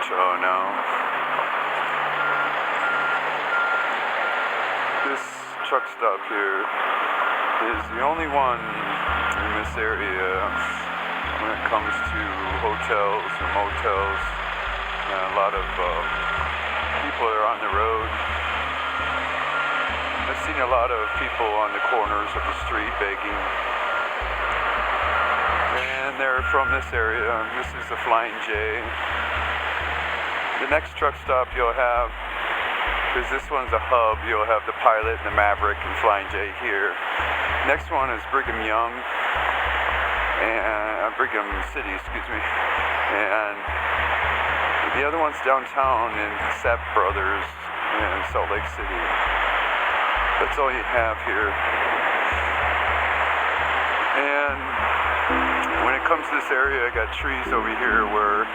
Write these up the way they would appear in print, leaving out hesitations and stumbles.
hotel now. This truck stop here is the only one in this area when it comes to hotels or motels. A lot of people are on the road. I've seen a lot of people on the corners of the street begging. And they're from this area. This is the Flying J. The next truck stop you'll have, because this one's a hub, you'll have the Pilot, the Maverick, and Flying J here. Next one is Brigham Young, and Brigham City, and the other one's downtown in Sapp Brothers in Salt Lake City. That's all you have here. And when it comes to this area, I got trees over here where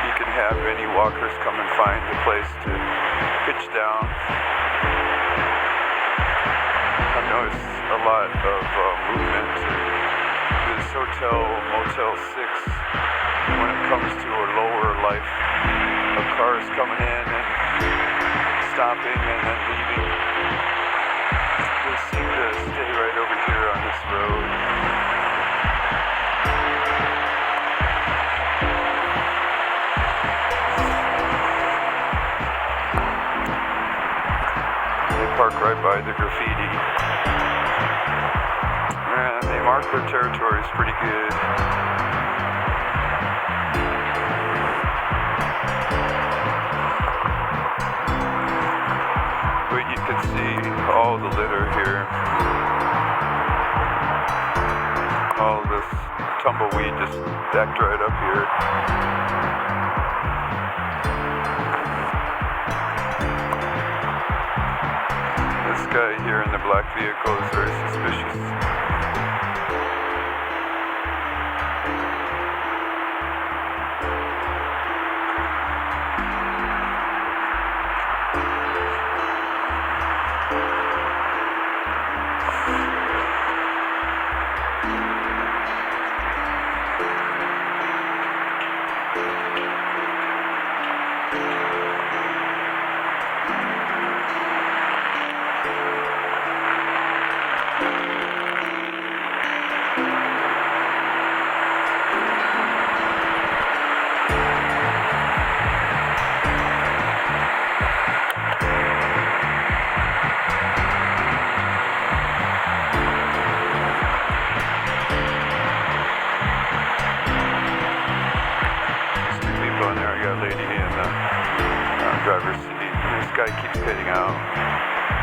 you can have any walkers come and find a place to pitch down. I've noticed a lot of movement to this hotel, Motel 6, when it comes to a lower life of cars coming in and stopping and then leaving. They seem to stay right over here on this road. Park right by the graffiti, and they mark their territories pretty good. But you can see all the litter here, all this tumbleweed just stacked right up here. This guy here in the black vehicle is very suspicious. Driver's seat. This guy keeps getting out,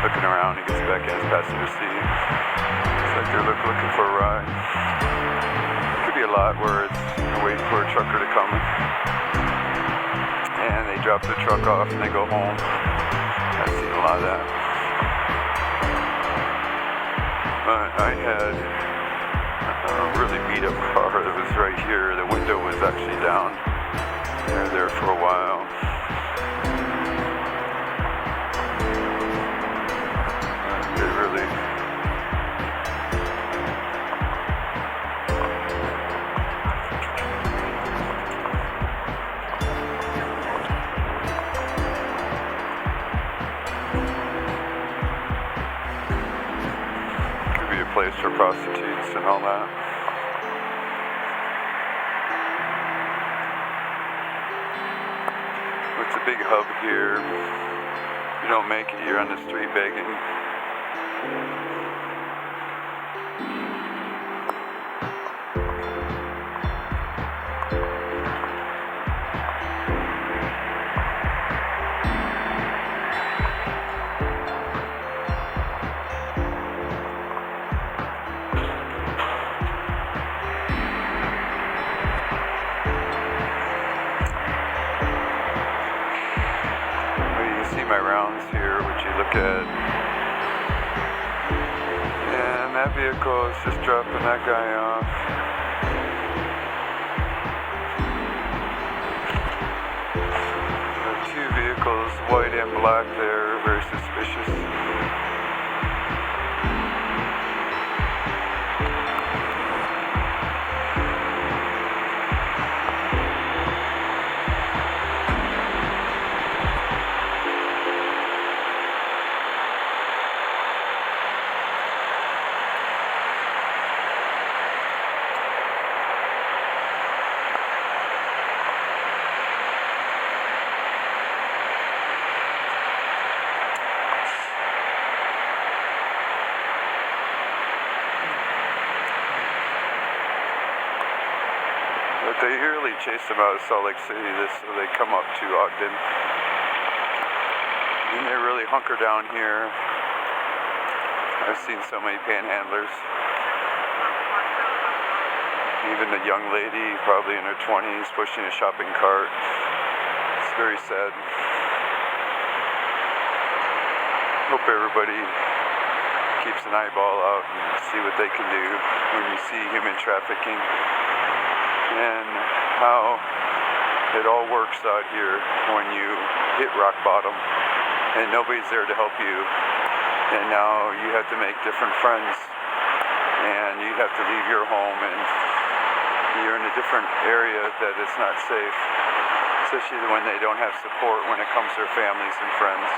looking around. He gets back in his passenger seat. It's like they're looking for a ride. Could be a lot where it's waiting for a trucker to come, and they drop the truck off and they go home. I've seen a lot of that. But I had a really beat up car that was right here. The window was actually down. They were there for a while. Place for prostitutes and all that. It's a big hub here. If you don't make it, you're on the street begging. My rounds here, which you look at, and that vehicle is just dropping that guy off. There are two vehicles, white and black there, very suspicious. really chase them out of Salt Lake City, so they come up to Ogden. And they really hunker down here. I've seen so many panhandlers. Even a young lady, probably in her 20s, pushing a shopping cart. It's very sad. Hope everybody keeps an eyeball out and see what they can do when you see human trafficking and how it all works out here when you hit rock bottom and nobody's there to help you, and now you have to make different friends and you have to leave your home and you're in a different area that it's not safe, especially when they don't have support when it comes to their families and friends.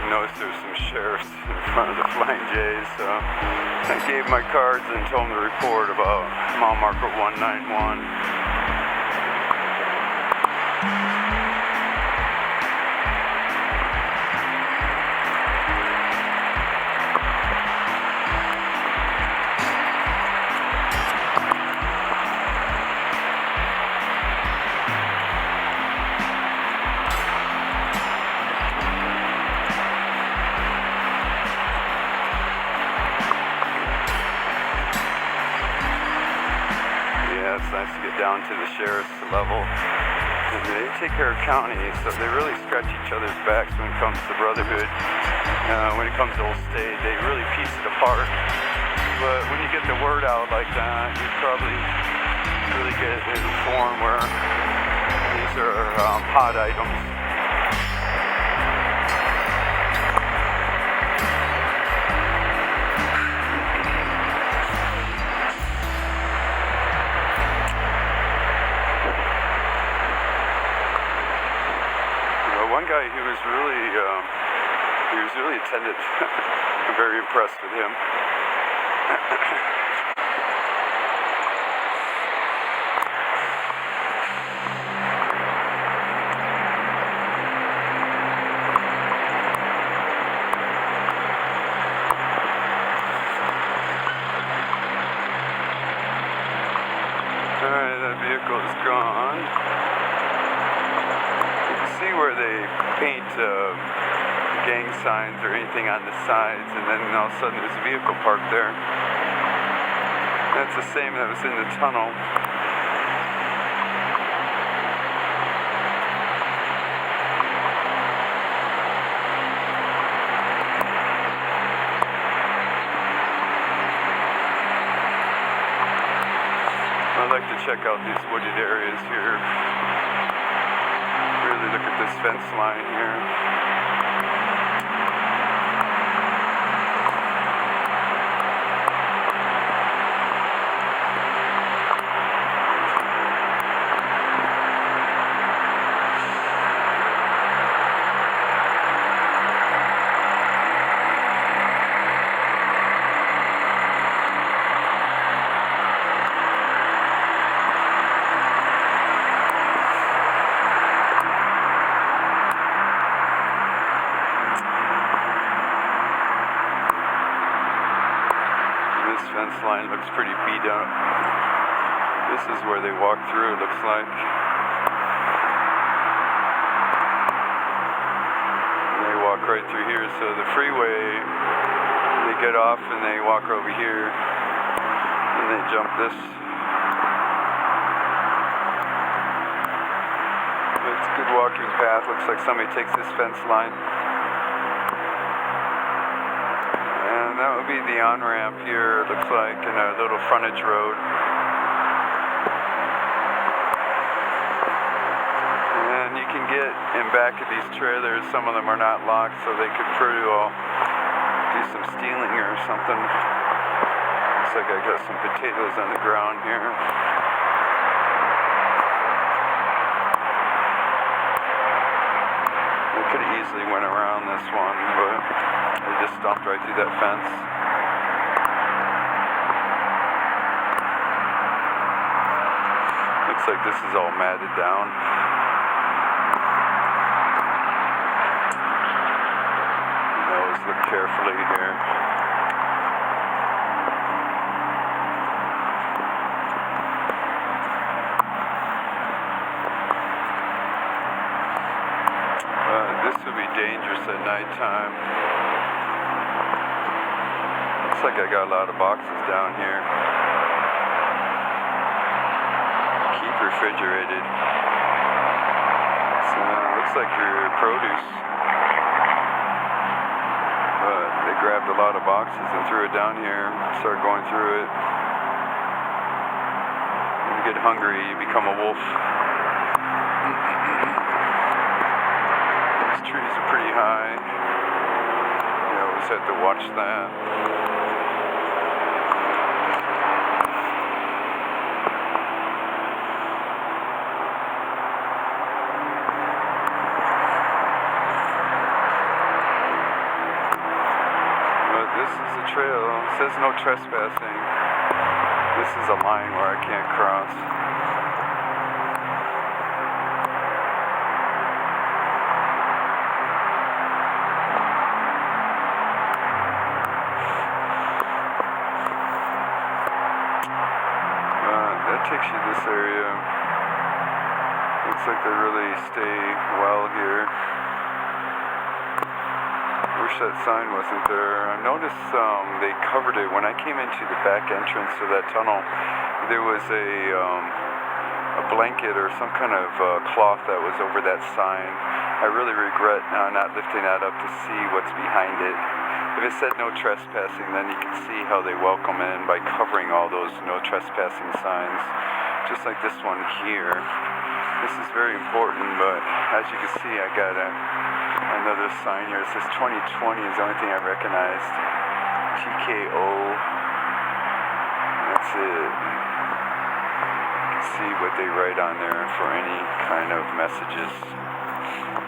Noticed there's some sheriffs in front of the Flying J's, so I gave my cards and told them to report about mile marker 191. It's nice to get down to the sheriff's level. And they take care of counties, so they really scratch each other's backs when it comes to brotherhood. When it comes to Old State, they really piece it apart. But when you get the word out like that, you probably really get it in a form where these are hot items. One guy who was really attentive. I'm very impressed with him. Alright, that vehicle is gone. See where they paint gang signs or anything on the sides, and then all of a sudden there's a vehicle parked there. That's the same that was in the tunnel. I'd like to check out these wooded areas here. Really look at this fence line here. This fence line looks pretty beat up. This is where they walk through, it looks like. And they walk right through here, so the freeway, they get off and they walk over here, and they jump this. It's a good walking path. Looks like somebody takes this fence line. And that would be the on-ramp here, it looks like, in a little frontage road. And you can get in back of these trailers, some of them are not locked, so they could pretty well do some stealing or something. Looks like I got some potatoes on the ground here. I could have easily went around this one, but they just stomped right through that fence. Looks like this is all matted down. Who knows? look carefully here. This would be dangerous at nighttime. Looks like I got a lot of boxes down here. Keep refrigerated. So looks like your produce. But they grabbed a lot of boxes and threw it down here. Started going through it. When you get hungry, you become a wolf. These trees are pretty high. You always have to watch that. This is a trail. It says no trespassing. This is a line where I can't cross. That takes you to this area. Looks like they really stay well here. Wish that sign wasn't there. I noticed they covered it when I came into the back entrance of that tunnel. There was a blanket or some kind of cloth that was over that sign. I really regret now not lifting that up to see what's behind it. If it said no trespassing, then you can see how they welcome in by covering all those no trespassing signs, just like this one here. This is very important, but as you can see, I got another sign here. It says 2020 is the only thing I recognized. TKO. That's it. You can see what they write on there for any kind of messages.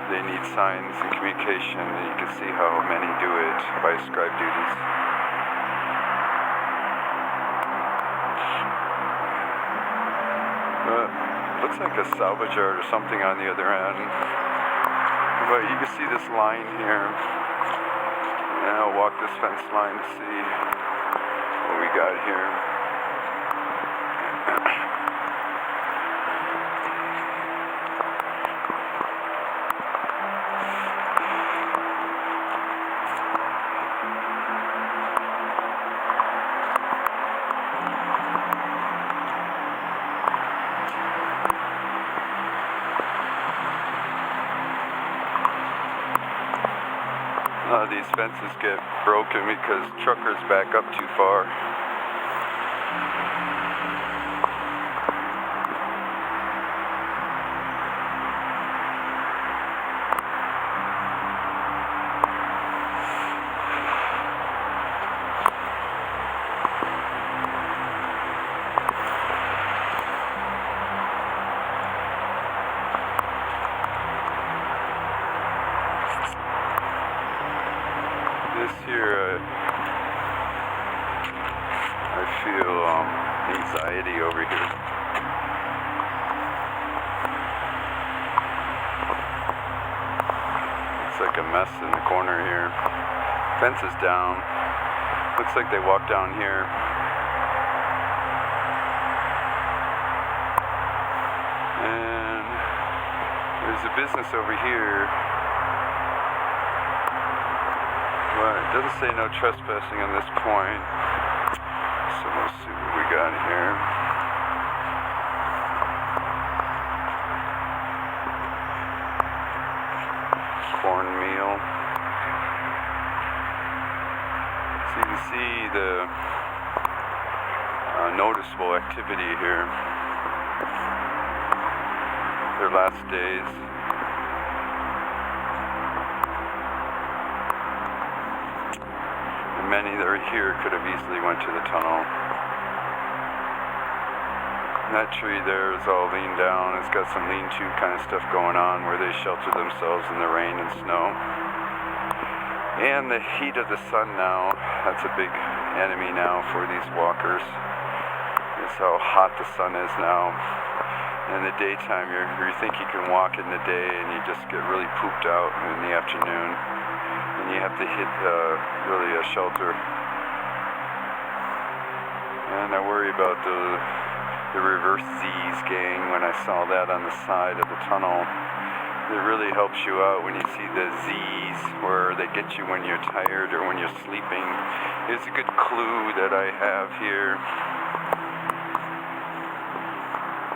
They need signs and communication, and you can see how many do it by scribe duties. Looks like a salvage yard or something on the other end. But you can see this line here. And I'll walk this fence line to see what we got here. A lot of these fences get broken because truckers back up too far. This here, I feel anxiety over here. It's like a mess in the corner here. Fence is down. Looks like they walked down here. And there's a business over here. But it doesn't say no trespassing on this point. So let's see what we got here. Cornmeal. So you can see the noticeable activity here. Their last days. Many that are here could have easily went to the tunnel. And that tree there is all leaned down. It's got some lean-to kind of stuff going on where they shelter themselves in the rain and snow. And the heat of the sun now, that's a big enemy now for these walkers. It's how hot the sun is now. In the daytime, you think you can walk in the day and you just get really pooped out in the afternoon. And and you have to hit really a shelter. And I worry about the reverse Z's gang when I saw that on the side of the tunnel. It really helps you out when you see the Z's where they get you when you're tired or when you're sleeping. It's a good clue that I have here.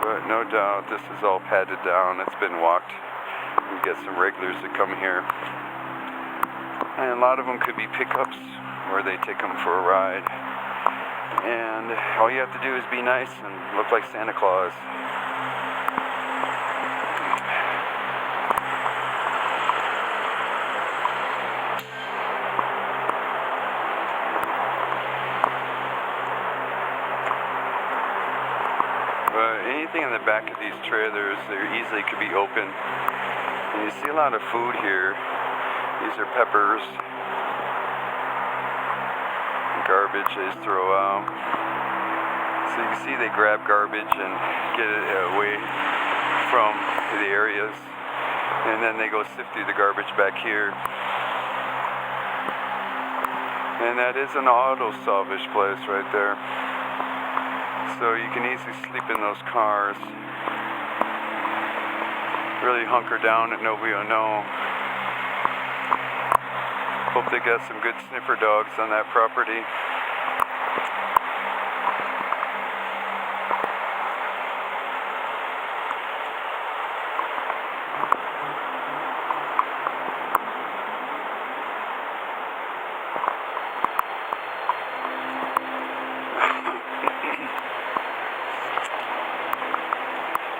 But no doubt this is all padded down. It's been walked. We get some regulars that come here. And a lot of them could be pickups where they take them for a ride. And all you have to do is be nice and look like Santa Claus. But anything on the back of these trailers, they easily could be open. And you see a lot of food here. These are peppers, garbage they just throw out. So you can see they grab garbage and get it away from the areas. And then they go sift through the garbage back here. And that is an auto salvage place right there. So you can easily sleep in those cars. Really hunker down and nobody will know. Hope they got some good sniffer dogs on that property.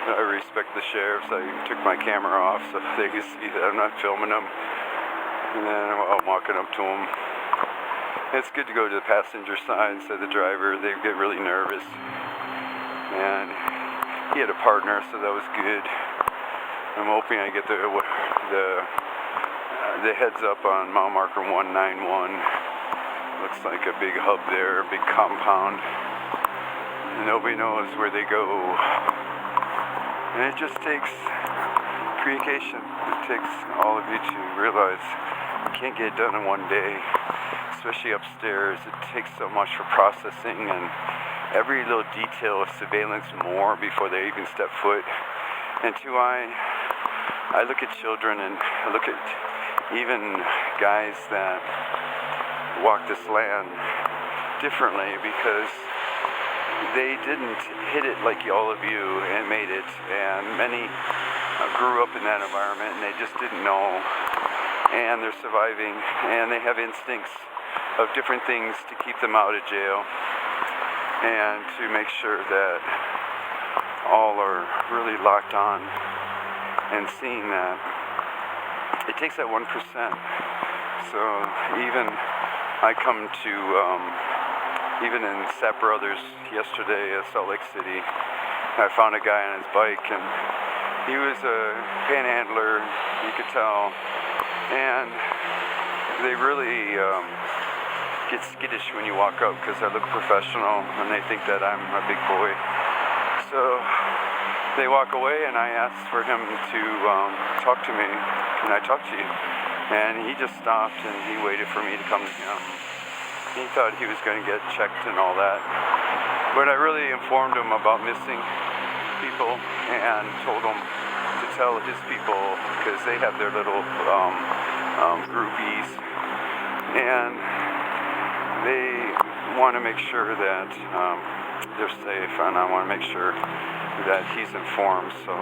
I respect the sheriffs. I took my camera off so they can see that I'm not filming them. And then I'm walking up to them. It's good to go to the passenger side instead of the driver. They get really nervous. And he had a partner, so that was good. I'm hoping I get the heads up on mile marker 191. Looks like a big hub there, a big compound. And nobody knows where they go. And it just takes communication. It takes all of you to realize you can't get it done in one day, especially upstairs. It takes so much for processing and every little detail of surveillance more before they even step foot. And two, I look at children and I look at even guys that walk this land differently because they didn't hit it like all of you and made it, and many grew up in that environment and they just didn't know, and they're surviving and they have instincts of different things to keep them out of jail and to make sure that all are really locked on and seeing that it takes that 1%. So even I come to even in Sap Brothers yesterday at Salt Lake City, I found a guy on his bike and he was a panhandler, you could tell, and they really get skittish when you walk up because I look professional and they think that I'm a big boy. So they walk away and I asked for him to talk to me. Can I talk to you? And he just stopped and he waited for me to come to him. He thought he was going to get checked and all that. But I really informed him about missing people and told him to tell his people because they have their little groupies. And they want to make sure that they're safe, and I want to make sure that he's informed. So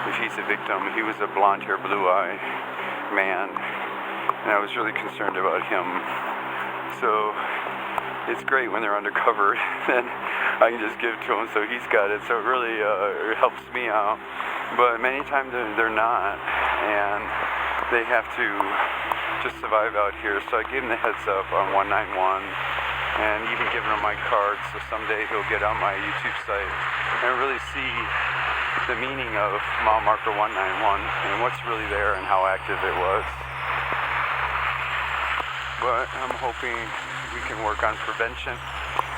if he's a victim, he was a blonde hair, blue eye man, and I was really concerned about him. So it's great when they're undercover, then I can just give it to him so he's got it. So it really it helps me out. But many times they're not, and they have to just survive out here. So I gave him the heads up on 191 and even given him my card so someday he'll get on my YouTube site and really see the meaning of mile marker 191 and what's really there and how active it was. But I'm hoping we can work on prevention,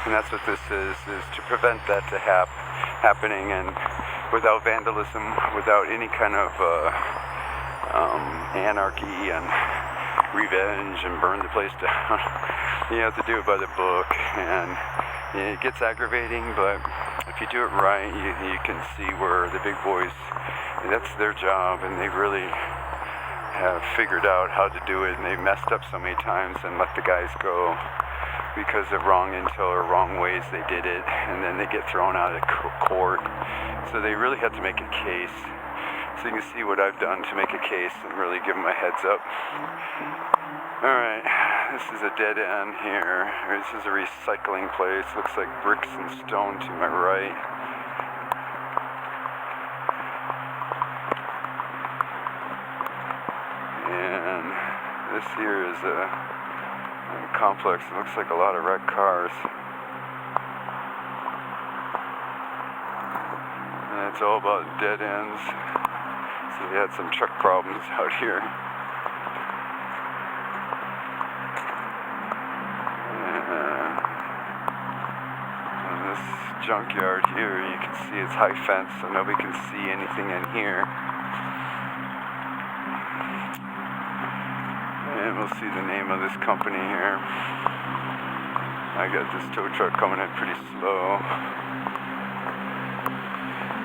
and that's what this is to prevent that to happening, and without vandalism, without any kind of anarchy and revenge and burn the place down. You have to do it by the book, and it gets aggravating, but if you do it right, you can see where the big boys, that's their job, and they really have figured out how to do it, and they've messed up so many times and let the guys go because of wrong intel or wrong ways they did it, and then they get thrown out of court. So they really have to make a case. So you can see what I've done to make a case and really give them a heads up. Alright, this is a dead end here. This is a recycling place. Looks like bricks and stone to my right. And this here is a complex. It looks like a lot of wrecked cars. And it's all about dead ends. So we had some truck problems out here. And this junkyard here, you can see it's high fence, so nobody can see anything in here. And we'll see the name of this company here. I got this tow truck coming in pretty slow.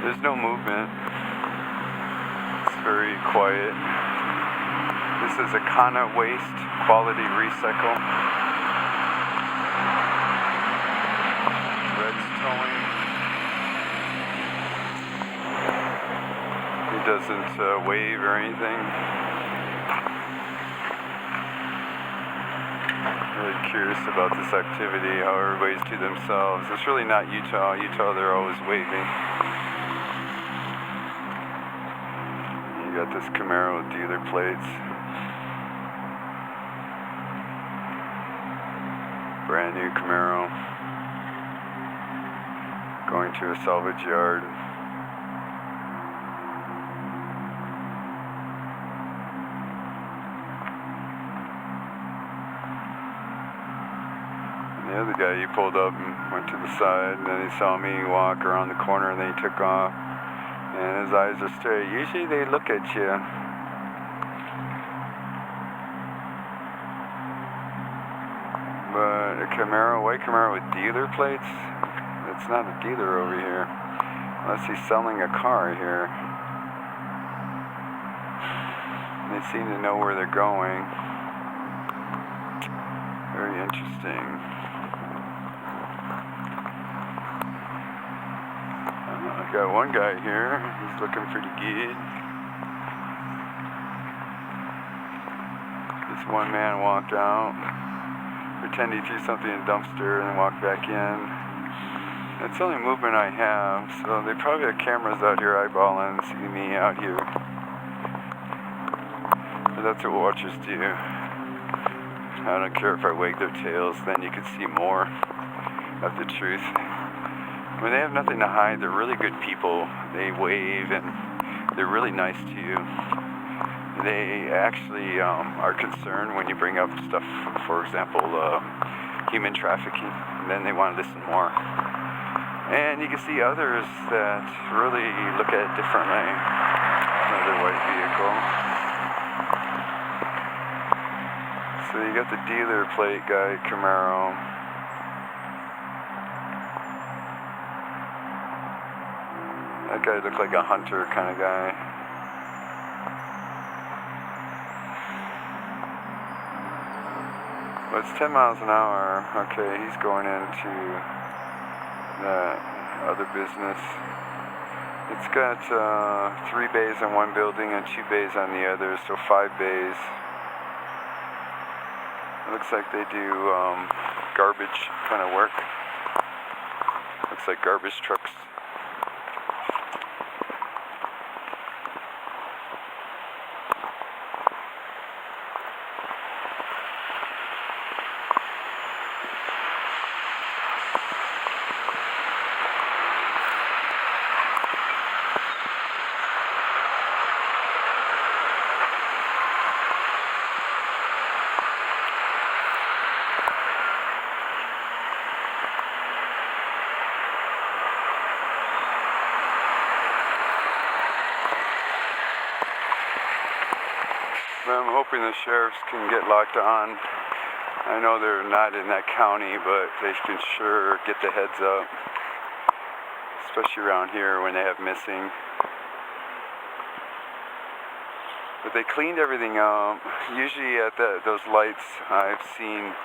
There's no movement. It's very quiet. This is Akana Waste Quality Recycle. Red's towing. He doesn't wave or anything. Really curious about this activity, how everybody's to themselves. It's really not Utah. Utah, they're always waving. You got this Camaro dealer plates. Brand new Camaro. Going to a salvage yard. The other guy, he pulled up and went to the side, and then he saw me walk around the corner, and then he took off. And his eyes are straight. Usually they look at you. But a Camaro, white Camaro with dealer plates? It's not a dealer over here. Unless he's selling a car here. They seem to know where they're going. Very interesting. Got one guy here, he's looking pretty good. This one man walked out, pretended he threw something in the dumpster and walked back in. That's the only movement I have, so they probably have cameras out here eyeballing, seeing me out here. But that's what watchers do. I don't care if I wag their tails, then you can see more of the truth. When they have nothing to hide, they're really good people. They wave and they're really nice to you. They actually are concerned when you bring up stuff, for example, human trafficking, and then they want to listen more. And you can see others that really look at it differently. Another white vehicle. So you got the dealer plate guy, Camaro. That guy looked like a hunter kind of guy. Well, it's 10 miles an hour. Okay, he's going into that other business. It's got 3 bays in one building and 2 bays on the other, so 5 bays. It looks like they do garbage kind of work. Looks like garbage trucks. But I'm hoping the sheriffs can get locked on. I know they're not in that county, but they can sure get the heads up. Especially around here when they have missing. But they cleaned everything up. Usually at those lights, I've seen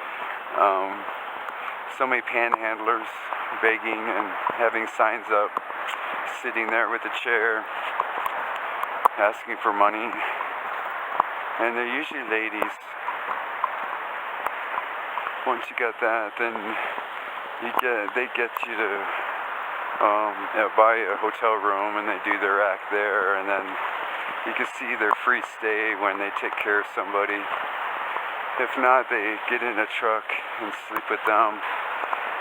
so many panhandlers begging and having signs up, sitting there with a chair, asking for money. And they're usually ladies. Once you got that, then they get you to buy a hotel room, and they do their act there, and then you can see their free stay when they take care of somebody. If not, they get in a truck and sleep with them,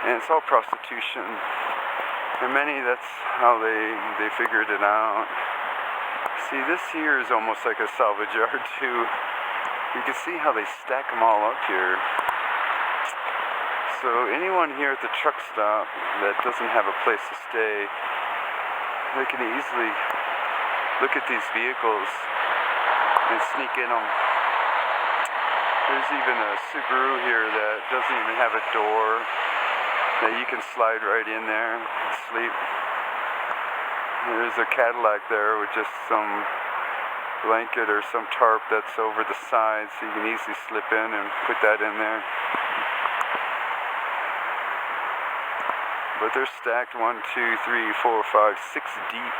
and it's all prostitution. And many, that's how they figured it out. See, this here is almost like a salvage yard too. You can see how they stack them all up here. So anyone here at the truck stop that doesn't have a place to stay, they can easily look at these vehicles and sneak in them. There's even a Subaru here that doesn't even have a door, that you can slide right in there and sleep. There's a Cadillac there with just some blanket or some tarp that's over the side, so you can easily slip in and put that in there. But they're stacked 1, 2, 3, 4, 5, 6 deep.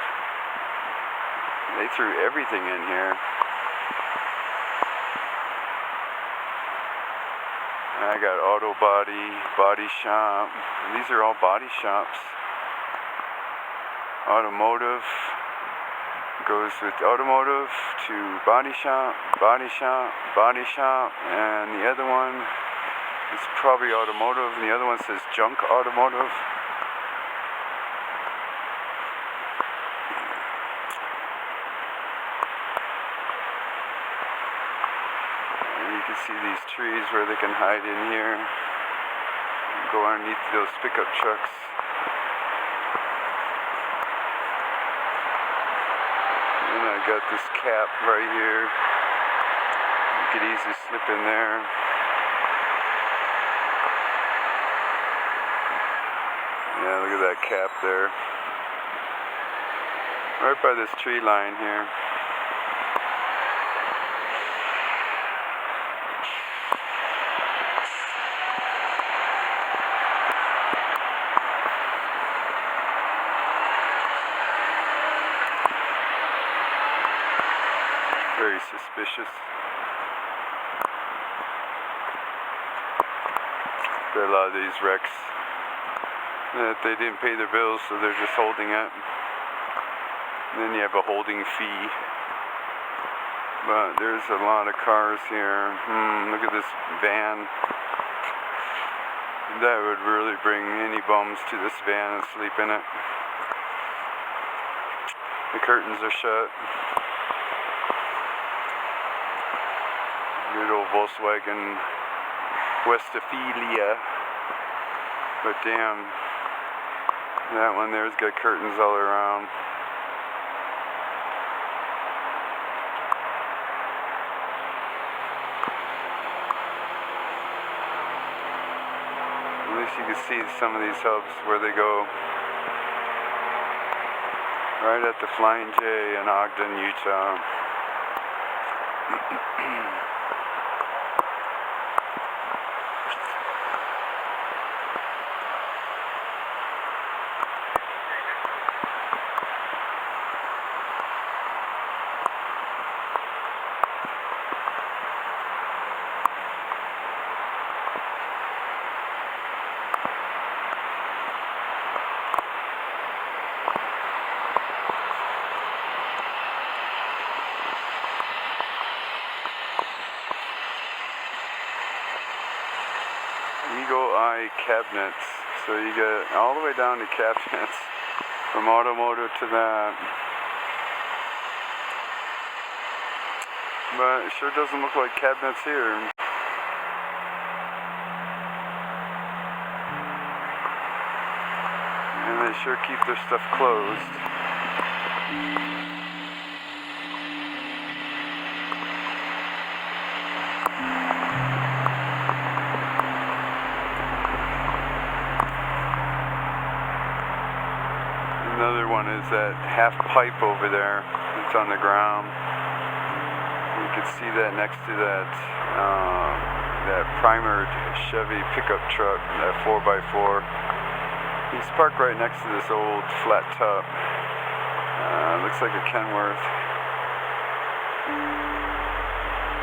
They threw everything in here. I got auto body shop. These are all body shops. Automotive goes with automotive to body shop, and the other one is probably automotive, and the other one says junk automotive. You can see these trees where they can hide in here, go underneath those pickup trucks. And I got this cap right here. You could easily slip in there. Yeah, look at that cap there. Right by this tree line here. Very suspicious. There are a lot of these wrecks that they didn't pay their bills, so they're just holding it. And then you have a holding fee. But there's a lot of cars here. Look at this van. That would really bring any bums to this van and sleep in it. The curtains are shut. Good old Volkswagen Westphalia. But damn, that one there's got curtains all around. At least you can see some of these hubs where they go. Right at the Flying J in Ogden, Utah. Eagle Eye cabinets. So you get all the way down to cabinets, from automotive to that. But it sure doesn't look like cabinets here. And they sure keep their stuff closed. Another one is that half pipe over there. It's on the ground. You can see that next to that that primered Chevy pickup truck, that 4x4. He's parked right next to this old flat top. Looks like a Kenworth.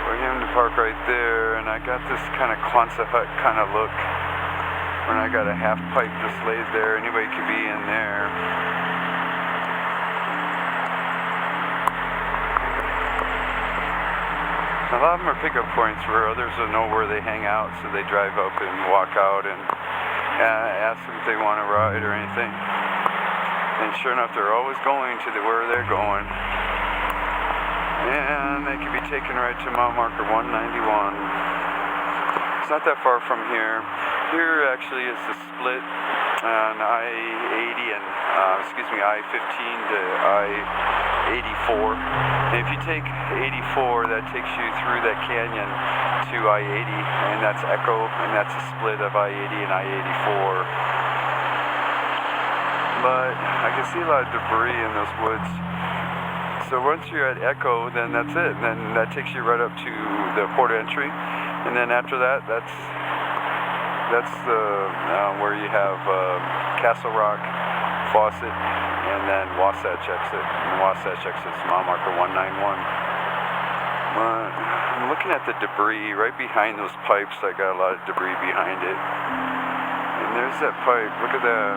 For him to park right there, and I got this kind of Quonset hut kind of look when I got a half pipe just laid there. Anybody could be in there. A lot of them are pickup points where others will know where they hang out, so they drive up and walk out and ask them if they want to ride or anything. And sure enough, they're always going to where they're going. And they can be taken right to mile marker 191. It's not that far from here. Here actually is the split on I-80 and, I-15 to I-84. And if you take 84, that takes you through that canyon to I-80, and that's Echo, and that's a split of I-80 and I-84. But I can see a lot of debris in those woods. So once you're at Echo, then that's it. And then that takes you right up to the port entry. And then after that, that's the where you have Castle Rock, Fawcett, and then Wasatch exit. And Wasatch exit is mile marker 191. I'm looking at the debris right behind those pipes. I got a lot of debris behind it. And there's that pipe. Look at that.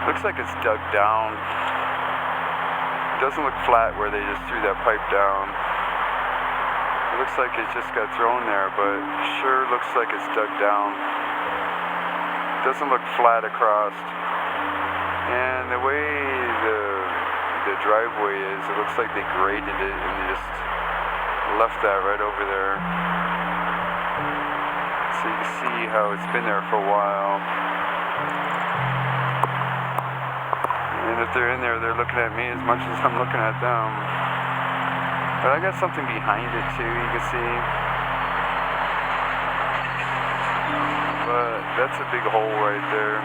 Looks like it's dug down. It doesn't look flat where they just threw that pipe down. It looks like it just got thrown there, but sure looks like it's dug down. It doesn't look flat across. And the way the driveway is, it looks like they graded it and they just left that right over there. So you can see how it's been there for a while. And if they're in there, they're looking at me as much as I'm looking at them. But I got something behind it too, you can see. But that's a big hole right there.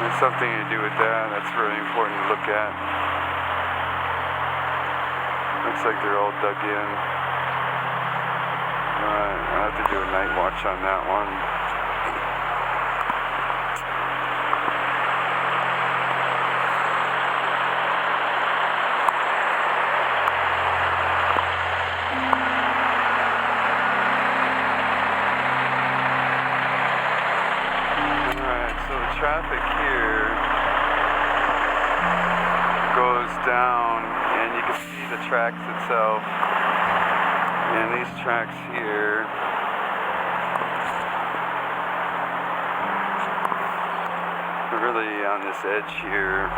There's something to do with that. That's really important to look at. Looks like they're all dug in. Alright, I'll have to do a night watch on that one. Traffic here goes down, and you can see the tracks itself, and these tracks here are really on this edge here.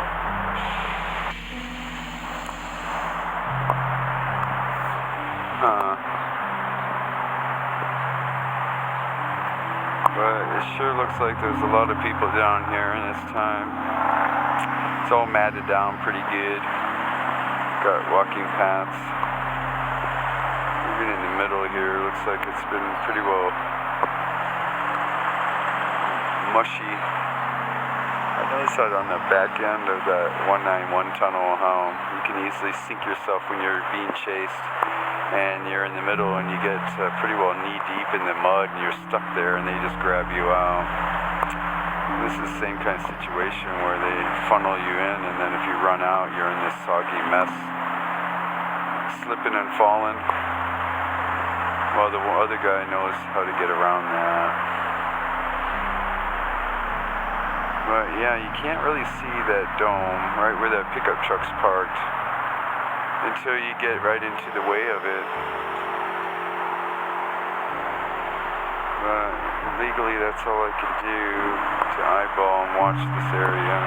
But it sure looks like there's a lot of people down here in this time. It's all matted down pretty good. Got walking paths. Even in the middle here, looks like it's been pretty well mushy. I noticed that on the back end of that 191 tunnel, how you can easily sink yourself when you're being chased. And you're in the middle and you get pretty well knee deep in the mud and you're stuck there and they just grab you out. This is the same kind of situation where they funnel you in, and then if you run out, you're in this soggy mess, slipping and falling. Well, the other guy knows how to get around that. But yeah, you can't really see that dome right where that pickup truck's parked until you get right into the way of it. But legally, that's all I can do to eyeball and watch this area.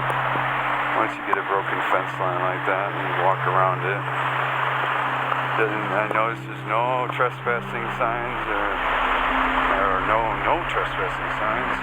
Once you get a broken fence line like that and you walk around it. I notice there's no trespassing signs or no trespassing signs.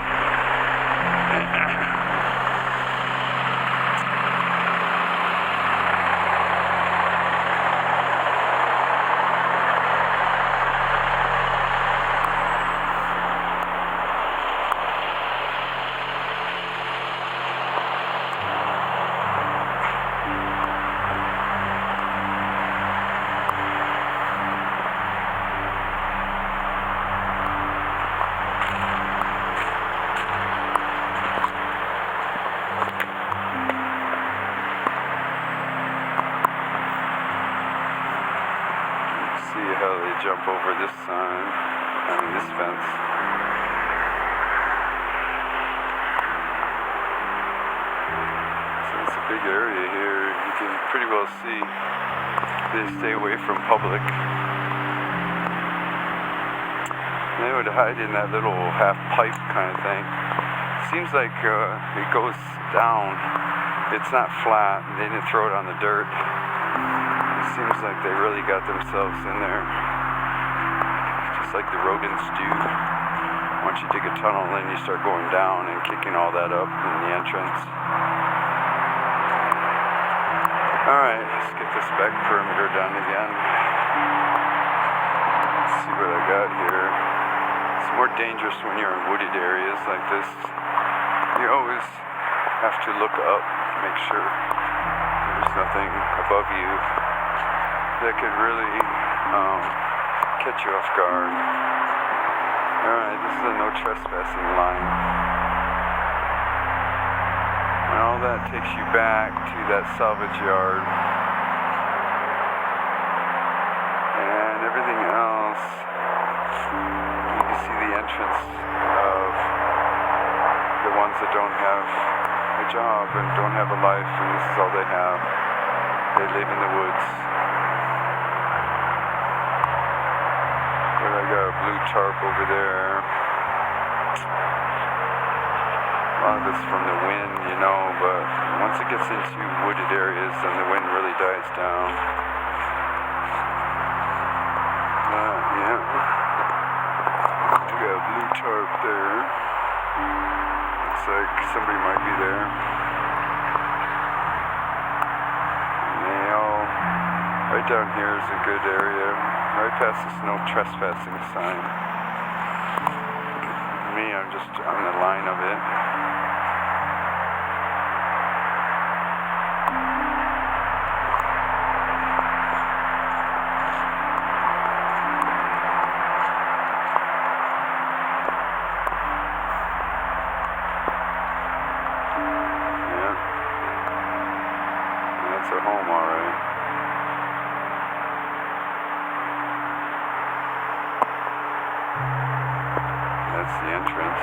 jump over this sign, this fence. So it's a big area here. You can pretty well see they stay away from public. They would hide in that little half pipe kind of thing. Seems like it goes down. It's not flat. They didn't throw it on the dirt. It seems like they really got themselves in there. Just like the rodents do. Once you dig a tunnel, then you start going down and kicking all that up in the entrance. Alright, let's get this back perimeter done again. Let's see what I got here. It's more dangerous when you're in wooded areas like this. You always have to look up, make sure there's nothing above you that could really catch you off guard. Alright, this is a no trespassing line. And all that takes you back to that salvage yard. And everything else, you can see the entrance of the ones that don't have a job and don't have a life, and this is all they have. They live in the woods. But I got a blue tarp over there. A lot of it's from the wind, you know, but once it gets into wooded areas, then the wind really dies down. Yeah. We got a blue tarp there. Looks like somebody might be there. Nail. Right down here is a good area. Right past this no trespassing sign. Me, I'm just on the line of it. That's a home, alright. That's the entrance.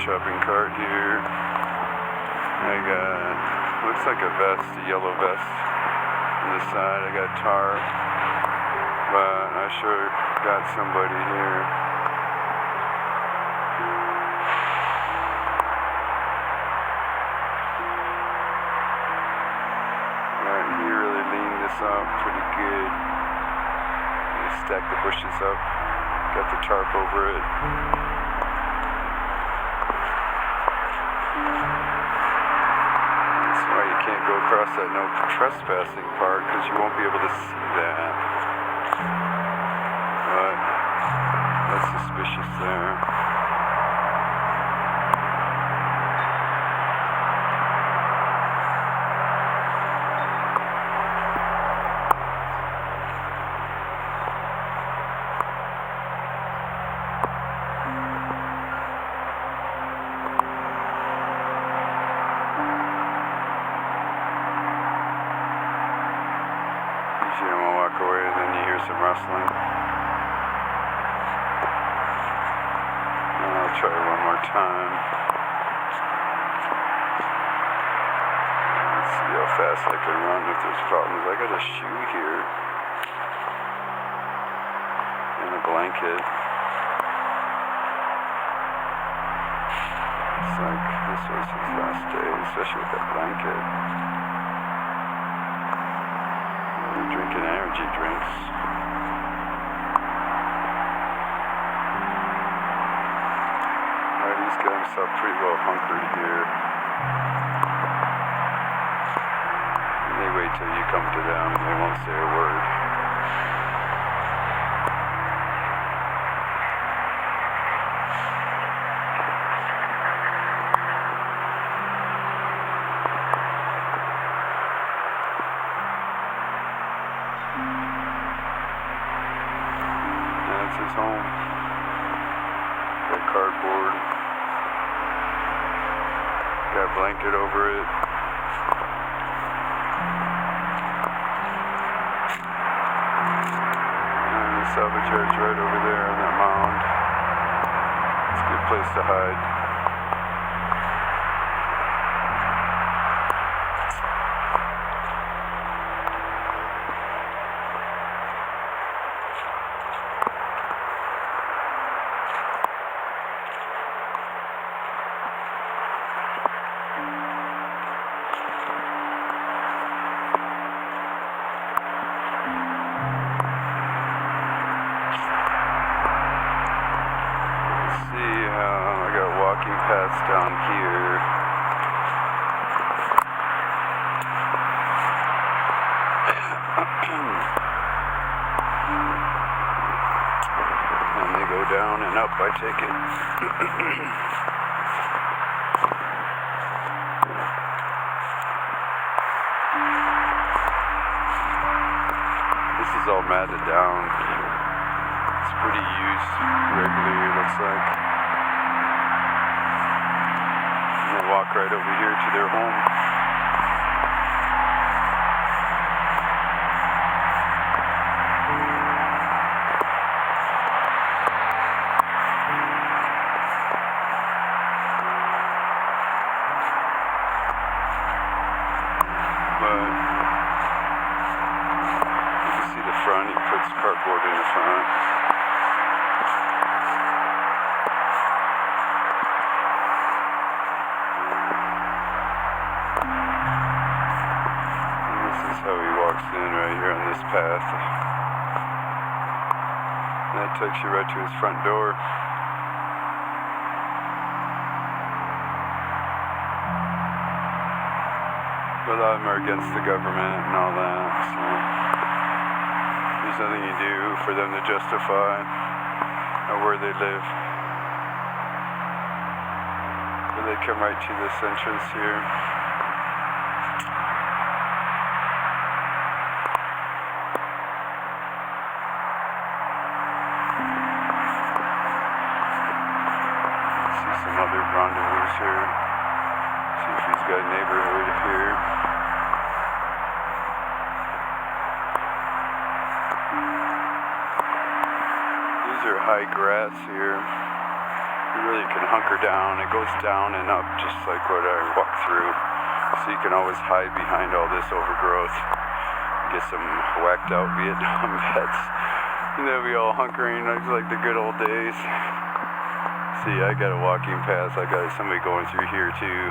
Shopping cart here. I got, looks like a vest, a yellow vest on the side. I got tarp, but I sure got somebody here. Right, he really leaned this up pretty good. I stacked the bushes up, got the tarp over it. That's why you can't go across that no trespassing part, because you won't be able to see that. But that's suspicious there. I'm gonna walk away and then you hear some rustling. I'll try one more time. Let's see how fast I can run if there's problems. I got a shoe here and a blanket. Looks like this was his last day, especially with that blanket. Drinking energy drinks. Alright, he's got himself pretty well hunkered here. They wait till you come to them, they won't say a word. somebody's home. Got cardboard. Got a blanket over it. And the salvage yard's right over there on that mound. It's a good place to hide. Paths down here. And they go down and up, I take it. This is all matted down. It's pretty used regularly, it looks like. Walk right over here to their home. But you can see the front, he puts cardboard in the front. How he walks in right here on this path. And that takes you right to his front door. But a lot of them are against the government and all that, so there's nothing you do for them to justify where they live. But they come right to this entrance here. Other rendezvous here. See if he's got a neighborhood here. These are high grass here. You really can hunker down. It goes down and up just like what I walked through. So you can always hide behind all this overgrowth. Get some whacked out Vietnam vets. And they'll be all hunkering like the good old days. See, I got a walking path. I got somebody going through here too.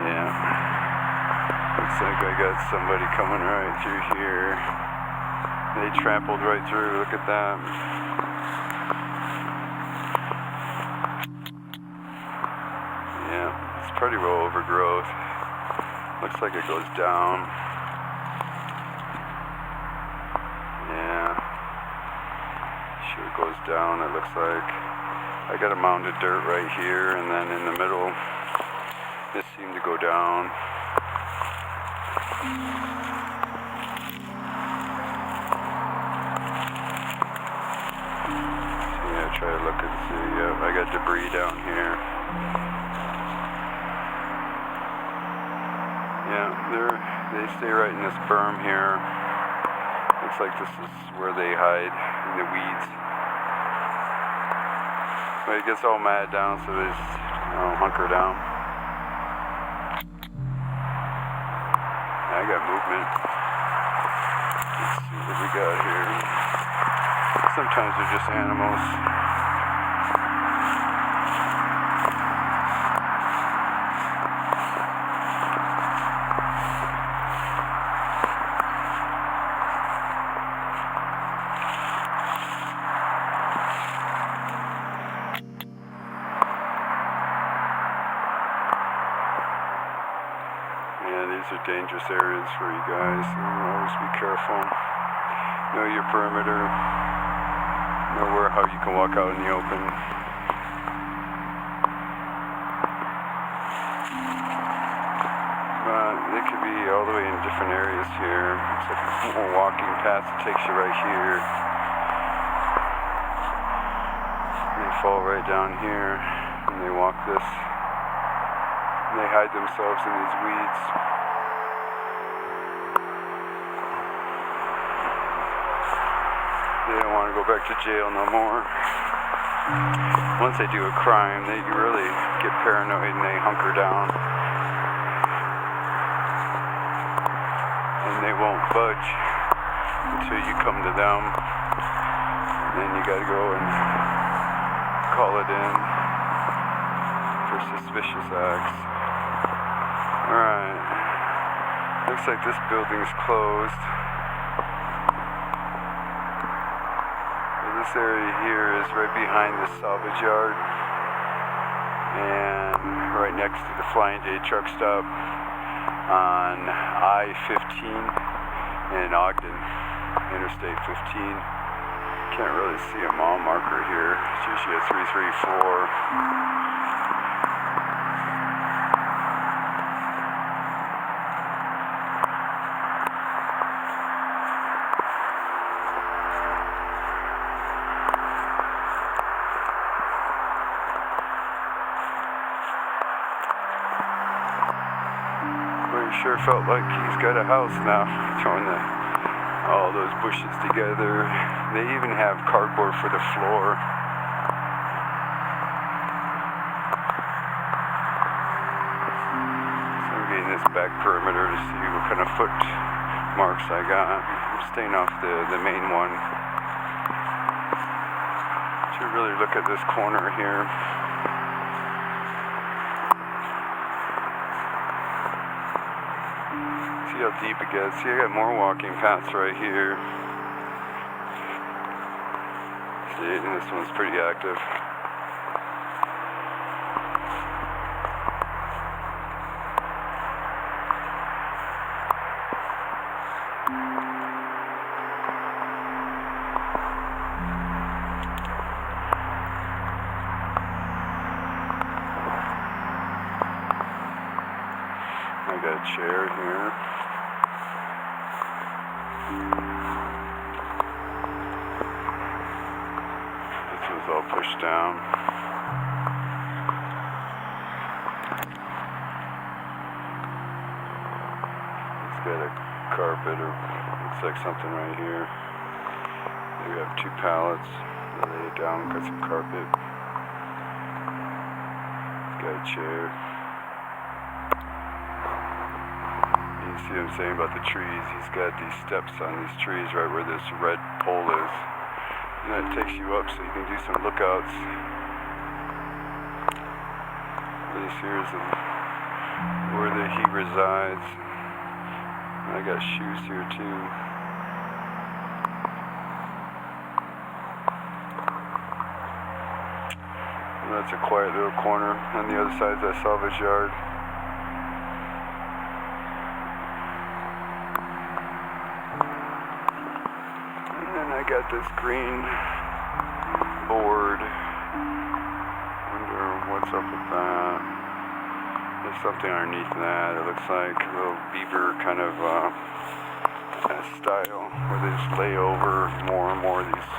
Yeah. Looks like I got somebody coming right through here. They trampled right through. Look at that. Yeah, it's pretty well overgrowth. Looks like it goes down. It goes down, it looks like. I got a mound of dirt right here, and then in the middle, this seemed to go down. So yeah, try to look and see. I got debris down here. Yeah, they stay right in this berm here. Looks like this is where they hide in the weeds. But it gets all matted down, so they just hunker down. I got movement. Let's see what we got here. Sometimes they're just animals. These are dangerous areas for you guys, so always be careful. Know your perimeter. Know how you can walk out in the open. They could be all the way in different areas here. Looks like more walking paths that takes you right here. They fall right down here and they walk this. And they hide themselves in these weeds. They don't want to go back to jail no more. Once they do a crime, they really get paranoid and they hunker down. And they won't budge until you come to them. And then you gotta go and call it in for suspicious acts. Alright. Looks like this building's closed. This area here is right behind the salvage yard and right next to the Flying J truck stop on I-15 in Ogden, Interstate 15. Can't really see a mile marker here. It's usually a 334. Sure felt like he's got a house now, throwing all those bushes together. They even have cardboard for the floor. So I'm getting this back perimeter to see what kind of foot marks I got. I'm staying off the main one. Should really look at this corner here. See how deep it gets. See, I got more walking paths right here. See, and this one's pretty active. I got a chair here. This was all pushed down. It's got a carpet, or looks like something right here. We have 2 pallets. I lay it down, got some carpet. It's got a chair. See what I'm saying about the trees? He's got these steps on these trees right where this red pole is. And that takes you up so you can do some lookouts. This here is where he resides. And I got shoes here too. And that's a quiet little corner. On the other side is that salvage yard. I got this green board. Wonder what's up with that. There's something underneath that. It looks like a little beaver kind of style where they just lay over more and more of these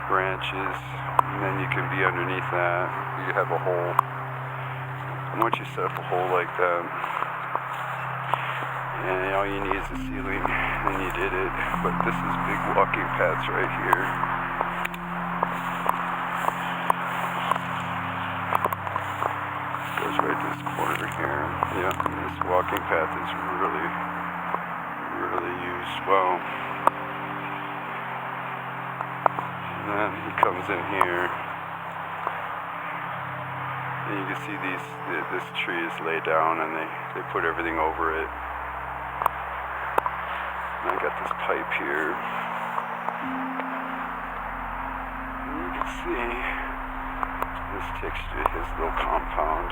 branches, and then you can be underneath that. You have a hole. And once you set up a hole like that, and all you need is a ceiling, and you did it. But this is big walking paths right here. Goes right this corner here. Yeah, this walking path is really used well. And then he comes in here, and you can see this tree is laid down, and they put everything over it. I got this pipe here. And you can see this takes you to his little compound.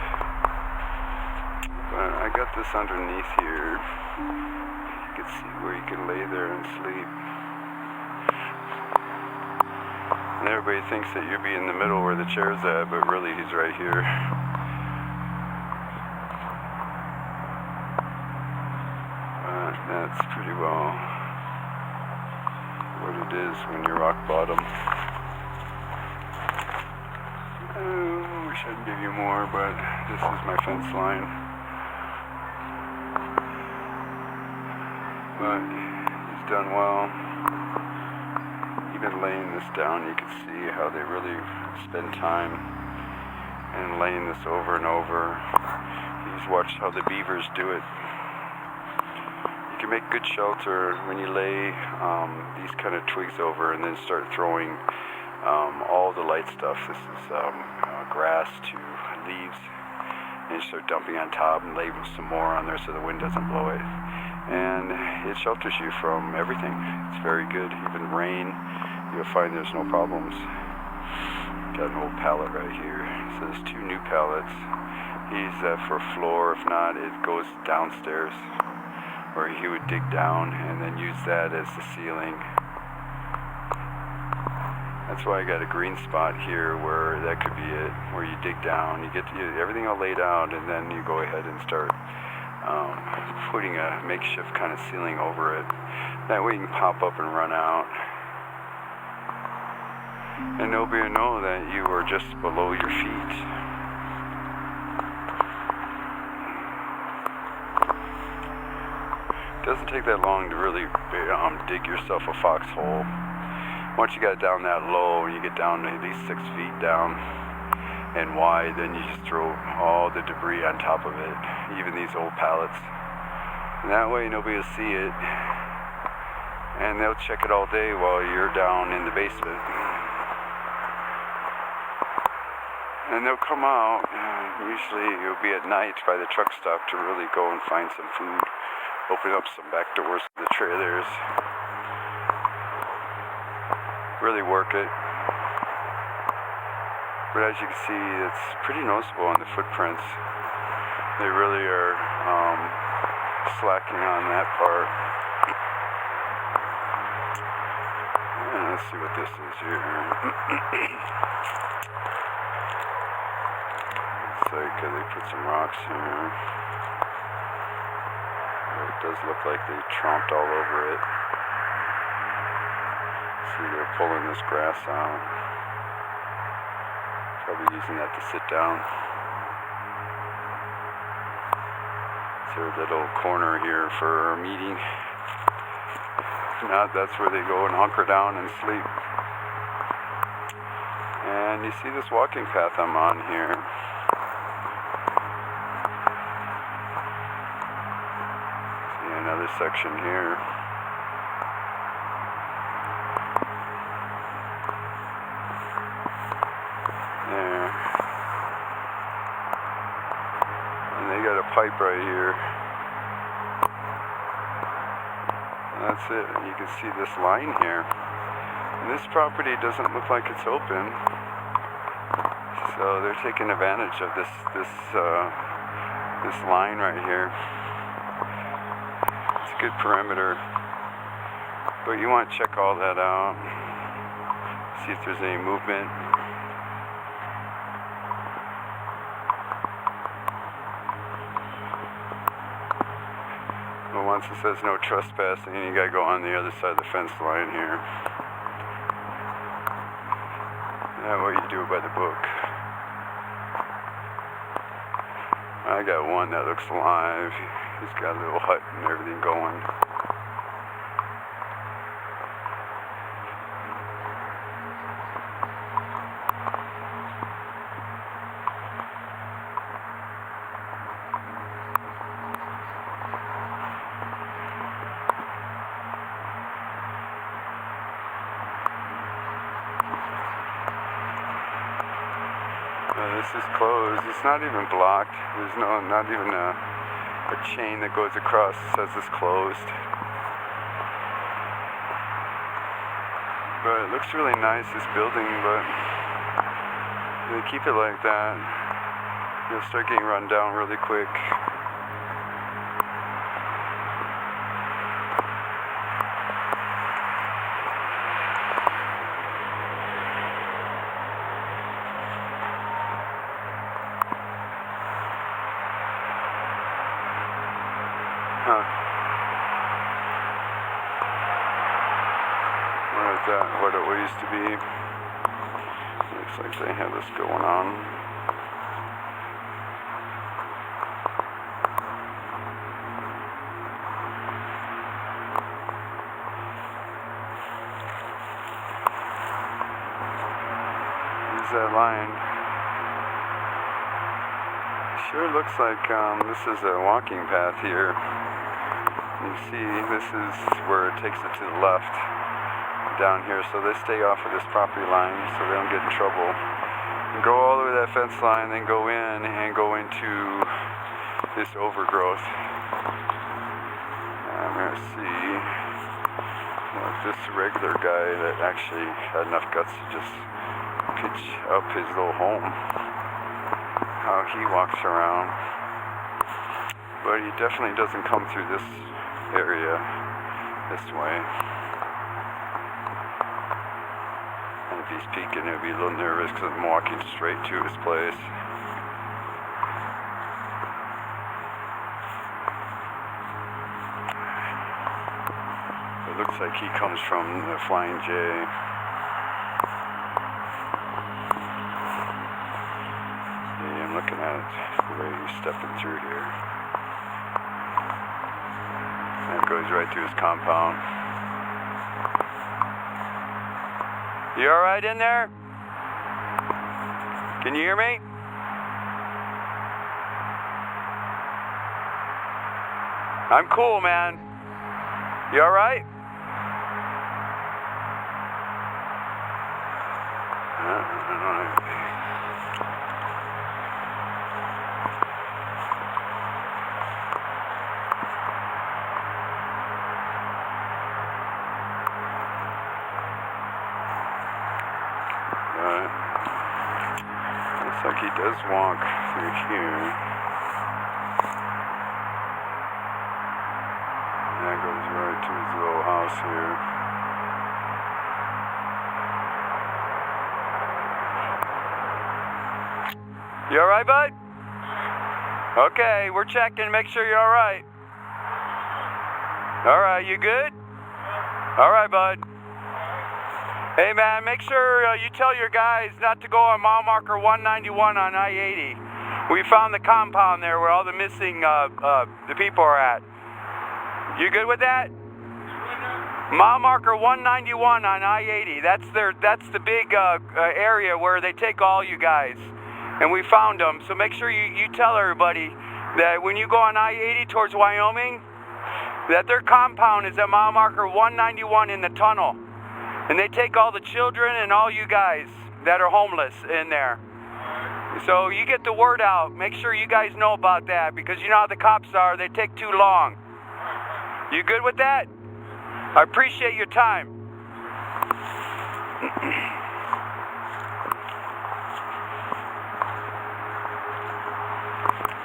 But I got this underneath here. You can see where you can lay there and sleep. And everybody thinks that you'll be in the middle where the chair's at, but really he's right here. That's pretty well is when you're rock bottom. Wish I'd give you more, but this is my fence line. But he's done well. Even laying this down, you can see how they really spend time and laying this over and over. He's watched how the beavers do it. You can make good shelter when you lay these kind of twigs over and then start throwing all the light stuff. This is grass to leaves, and you start dumping on top and lay some more on there so the wind doesn't blow it. And it shelters you from everything. It's very good. Even rain, you'll find there's no problems. Got an old pallet right here. So there's 2 new pallets. He's for floor. If not, it goes downstairs, where he would dig down and then use that as the ceiling. That's why I got a green spot here where that could be it, where you dig down, you get everything all laid out, and then you go ahead and start putting a makeshift kind of ceiling over it. That way you can pop up and run out. And nobody will know that you are just below your feet. It doesn't take that long to really dig yourself a foxhole. Once you got down that low, you get down to at least 6 feet down and wide, then you just throw all the debris on top of it, even these old pallets. And that way nobody will see it, and they'll check it all day while you're down in the basement. And they'll come out, usually it'll be at night by the truck stop to really go and find some food, open up some back doors to the trailers. Really work it. But as you can see, it's pretty noticeable on the footprints. They really are slacking on that part. And let's see what this is here. Looks like they put some rocks here. It does look like they tromped all over it. See, they're pulling this grass out. Probably using that to sit down. It's their little corner here for a meeting. If not, that's where they go and hunker down and sleep. And you see this walking path I'm on here. See another section here. Pipe right here. And that's it. You can see this line here. And this property doesn't look like it's open. So they're taking advantage of this line right here. It's a good perimeter. But you want to check all that out. See if there's any movement. Once it says no trespassing, you gotta go on the other side of the fence line here. That way you do it by the book. I got one that looks alive. He's got a little hut and everything going. This is closed. It's not even blocked. There's not even a chain that goes across that says it's closed. But it looks really nice, this building, but they keep it like that, you'll start getting run down really quick. that what it used to be. Looks like they have this going on. There's that line. Sure looks like this is a walking path here. You see, this is where it takes it to the left down here, so they stay off of this property line so they don't get in trouble. And go all the way to that fence line, then go in and go into this overgrowth. I'm gonna see this regular guy that actually had enough guts to just pitch up his little home. How he walks around. But he definitely doesn't come through this area this way. And if he's peeking, he'll be a little nervous because I'm walking straight to his place. It looks like he comes from the Flying J. See, I'm looking at it, the way he's stepping through here. That goes right through his compound. You alright in there? Can you hear me? I'm cool, man. You alright? Looks like he does walk through here. And that goes right to his little house here. You alright, bud? Okay, we're checking, make sure you're alright. Alright, you good? Alright, bud. Hey man, make sure you tell your guys not to go on mile marker 191 on I-80. We found the compound there where all the missing the people are at. You good with that? Mile marker 191 on I-80. That's the big area where they take all you guys. And we found them. So make sure you tell everybody that when you go on I-80 towards Wyoming, that their compound is at mile marker 191 in the tunnel. And they take all the children and all you guys that are homeless in there. So you get the word out. Make sure you guys know about that, because you know how the cops are. They take too long. You good with that? I appreciate your time.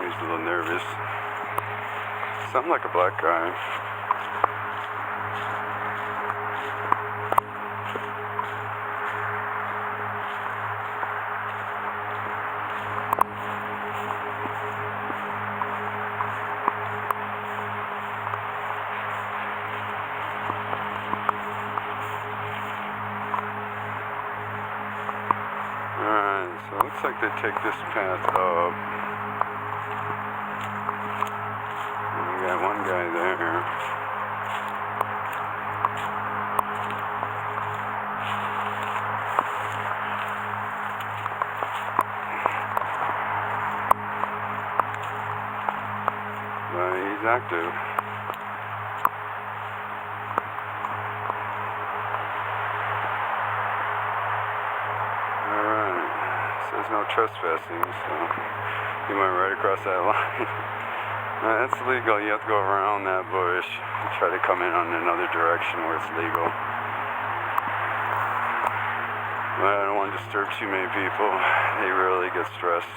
He's a little nervous. Sounds like a black guy. So it looks like they take this path up. And we got one guy there. But he's active. There's no trespassing, so you went right across that line. That's legal. You have to go around that bush and try to come in on another direction where it's legal. But I don't want to disturb too many people. They really get stressed.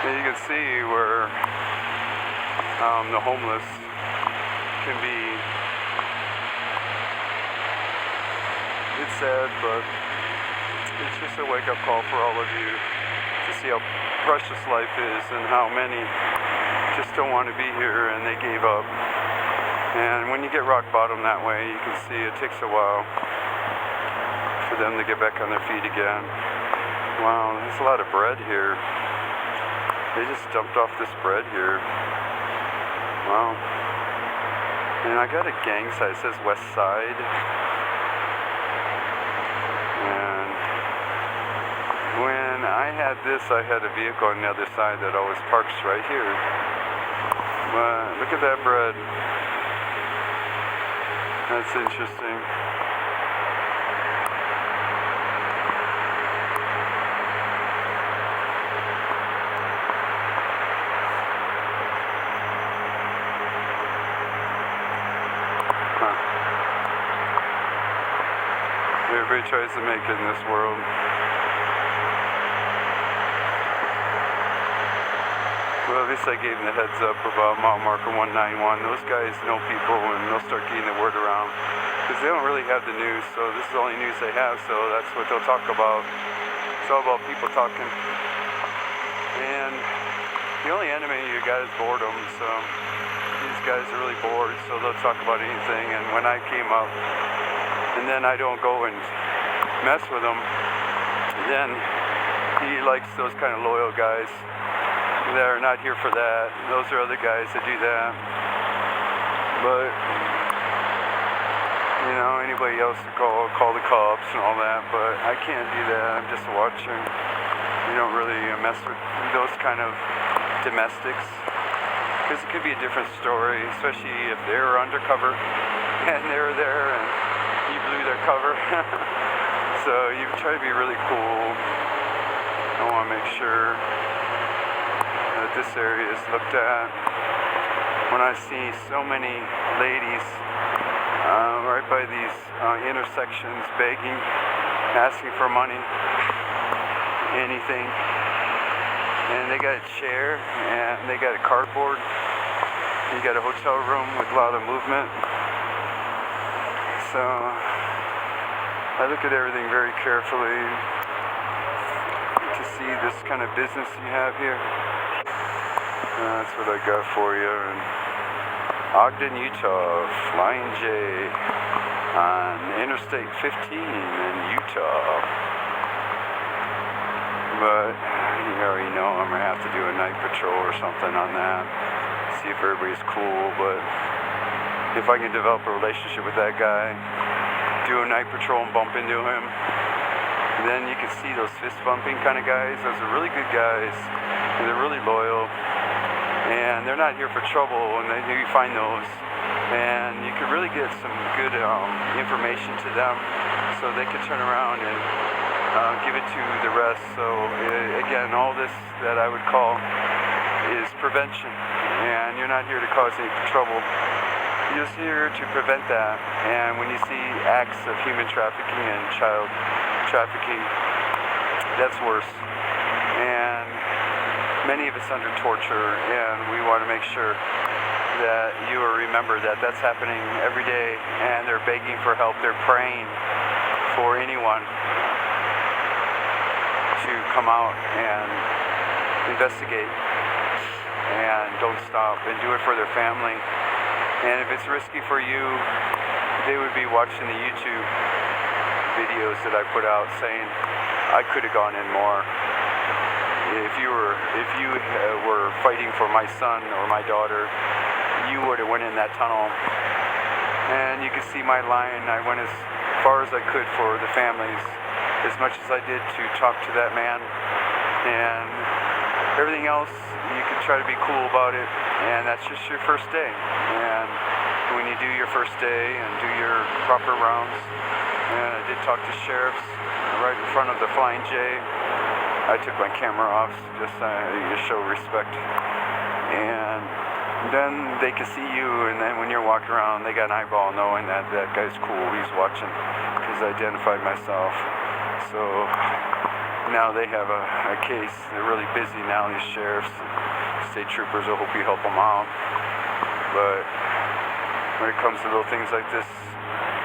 And you can see where the homeless can be. It's sad, but it's just a wake-up call for all of you to see how precious life is and how many just don't want to be here, and they gave up. And when you get rock bottom that way, you can see it takes a while for them to get back on their feet again. Wow, there's a lot of bread here. They just dumped off this bread here. Wow. And I got a gang sign. It says West Side. And when I had this, I had a vehicle on the other side that always parks right here. But look at that bread. That's interesting. Everybody tries to make it in this world. Well, at least I gave them the heads up about mile marker 191. Those guys know people, and they'll start getting the word around. Because they don't really have the news, so this is the only news they have, so that's what they'll talk about. It's all about people talking. And the only enemy you got is boredom, so these guys are really bored, so they'll talk about anything. And when I came up, and then I don't go and mess with him, then he likes those kind of loyal guys that are not here for that. Those are other guys that do that. But you know, anybody else to call the cops and all that, but I can't do that. I'm just watching. You don't really mess with those kind of domestics, because it could be a different story, especially if they're undercover and they're there and you blew their cover. So you try to be really cool. I want to make sure that this area is looked at. When I see so many ladies right by these intersections begging, asking for money, anything, and they got a chair and they got a cardboard, you got a hotel room with a lot of movement. So I look at everything very carefully to see this kind of business you have here. That's what I got for you. And Ogden, Utah, Flying J on Interstate 15 in Utah. But you already know I'm going to have to do a night patrol or something on that. See if everybody's cool, but if I can develop a relationship with that guy, do a night patrol and bump into him, then you can see those fist bumping kind of guys. Those are really good guys, and they're really loyal, and they're not here for trouble, and you find those, and you can really get some good information to them, so they can turn around and give it to the rest. So again, all this that I would call is prevention, and you're not here to cause any trouble. You're just here to prevent that. And when you see acts of human trafficking and child trafficking, that's worse. And many of us under torture, and we want to make sure that you remember that that's happening every day, and they're begging for help. They're praying for anyone to come out and investigate, and don't stop, and do it for their family. And if it's risky for you, they would be watching the YouTube videos that I put out saying, I could have gone in more. If you were fighting for my son or my daughter, you would have went in that tunnel. And you can see my line. I went as far as I could for the families, as much as I did to talk to that man. And everything else, you can try to be cool about it, and that's just your first day. And when you do your first day and do your proper rounds, and I did talk to sheriffs right in front of the Flying J. I took my camera off just to show respect. And then they can see you, and then when you're walking around, they got an eyeball knowing that that guy's cool, he's watching, because I identified myself. So now they have a case. They're really busy now, these sheriffs and state troopers. I hope you help them out. But when it comes to little things like this,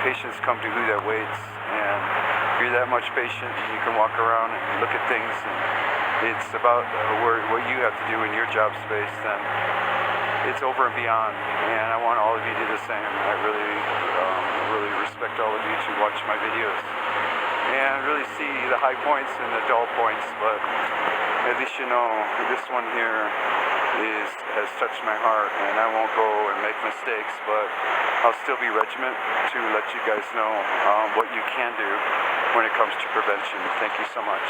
patience come to who that waits. And if you're that much patient, you can walk around and look at things, and it's about what you have to do in your job space, then it's over and beyond, and I want all of you to do the same. I really respect all of you to watch my videos and really see the high points and the dull points, but at least you know this one here has touched my heart, and I won't go and make mistakes, but I'll still be regiment to let you guys know what you can do when it comes to prevention. Thank you so much.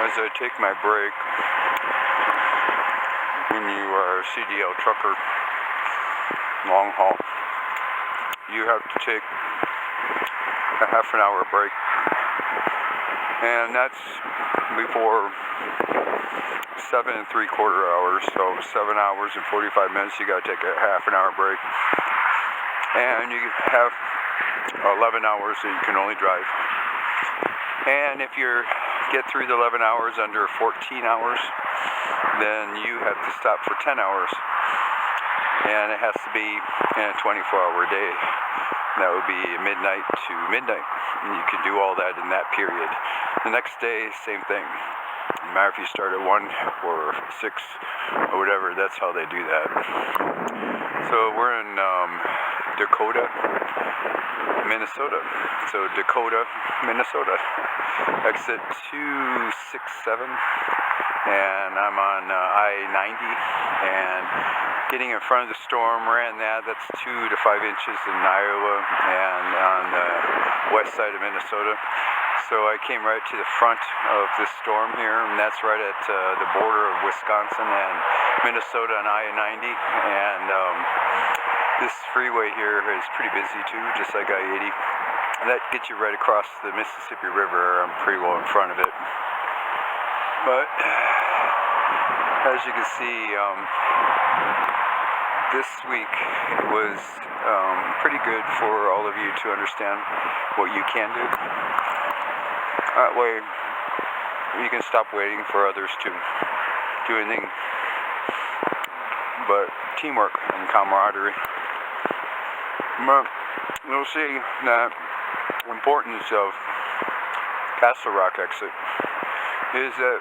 as I take my break, when you are a CDL trucker, long haul, you have to take a half an hour break. And that's before 7 3/4 hours, so 7 hours and 45 minutes, you gotta take a half an hour break. And you have 11 hours that you can only drive. And if you get through the 11 hours under 14 hours, then you have to stop for 10 hours. And it has to be in a 24-hour day. That would be midnight to midnight. And you can do all that in that period. The next day, same thing. No matter if you start at 1 or 6 or whatever, that's how they do that. So we're in Dakota, Minnesota. So Dakota, Minnesota. Exit 267. And I'm on I-90 and getting in front of the storm. Ran that's 2 to 5 inches in Iowa and on the west side of Minnesota. So I came right to the front of this storm here, and that's right at the border of Wisconsin and Minnesota on I-90. And this freeway here is pretty busy too, just like I-80. And that gets you right across the Mississippi River. I'm pretty well in front of it. But as you can see, this week was pretty good for all of you to understand what you can do. That way, you can stop waiting for others to do anything but teamwork and camaraderie. But you'll see that the importance of Castle Rock exit is that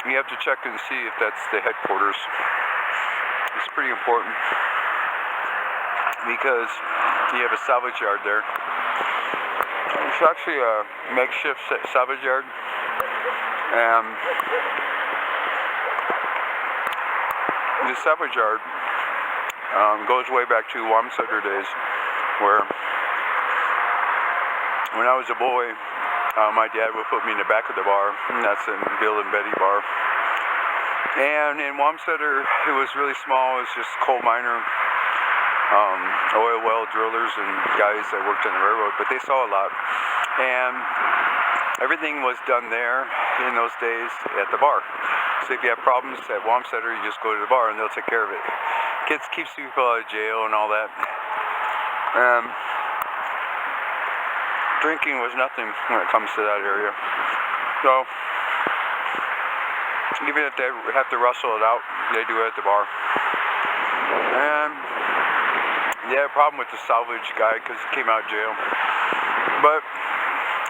you have to check and see if that's the headquarters. It's pretty important because you have a salvage yard there. It's actually a makeshift salvage yard, and the salvage yard goes way back to Weckesser days, where when I was a boy, my dad would put me in the back of the bar, and that's in Bill and Betty Bar. And in Weckesser, it was really small. It was just coal miner, oil well drillers and guys that worked on the railroad, but they saw a lot. And everything was done there in those days at the bar. So if you have problems at Weckesser, you just go to the bar and they'll take care of it. Kids keeps people out of jail and all that. Drinking was nothing when it comes to that area. So even if they have to rustle it out, they do it at the bar. And they had a problem with the salvage guy because he came out of jail. But